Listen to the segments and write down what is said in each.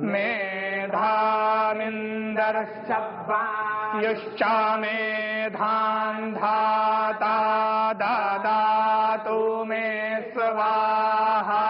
मेधामिन्दर्शब्बायुश्चा मेधान् धाता ददातु मे स्वाहा।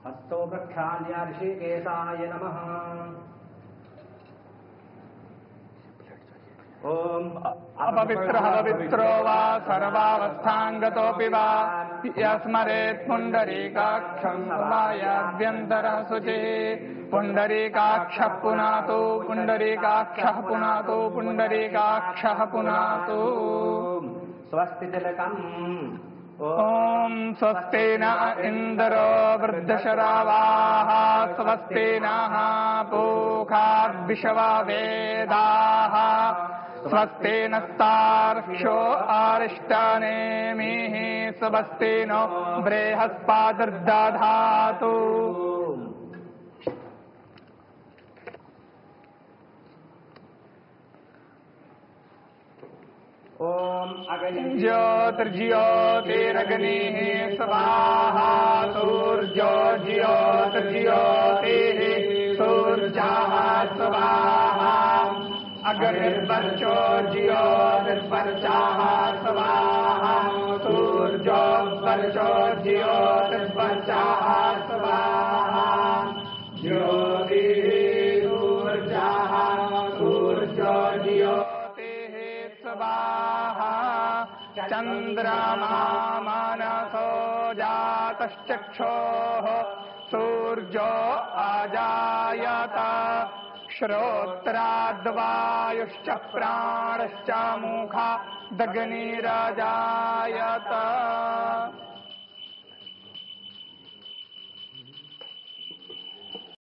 हस्तो प्रक्षाल्य ऋषिकेशाय नमः। ओम अपवित्रः पवित्रो वा सर्वावस्थाङ्गतोऽपि वा यस्मरेत् पुण्डरीकाक्षं वायाभ्यन्तरः शुचिः। पुण्डरीकाक्षः पुनातु पुण्डरीकाक्षः पुनातु पुण्डरीकाक्षः पुनातु। स्वस्ति तिलकम्। ओम स्वस्ति न इंद्रो वृद्धशरावाः स्वस्ति नः पूषा विश्ववेदाः स्वस्ति नस्तार्क्ष्यो अरिष्टनेमिः स्वस्ति नो बृहस्पतिर्दधातु। ओम ज्योतिर्ज्योतिरग्निः स्वाहा सूर्योर्ज्योतिर्ज्योतिः सूर्यः स्वाहा। अग्निर्वर्चो ज्योतिर्वर्चः स्वाहा सूर्योर्वर्चो ज्योतिर्वर्चः स्वाहा। ज्योतिः सूर्यः सूर्यो ज्योतिः स्वाहा। चन्द्रमा मनसो जातश्चक्षोः सूर्यो अजायत। श्रोत्राद्वायुश्च प्राणश्च मुखादग्निरजायत।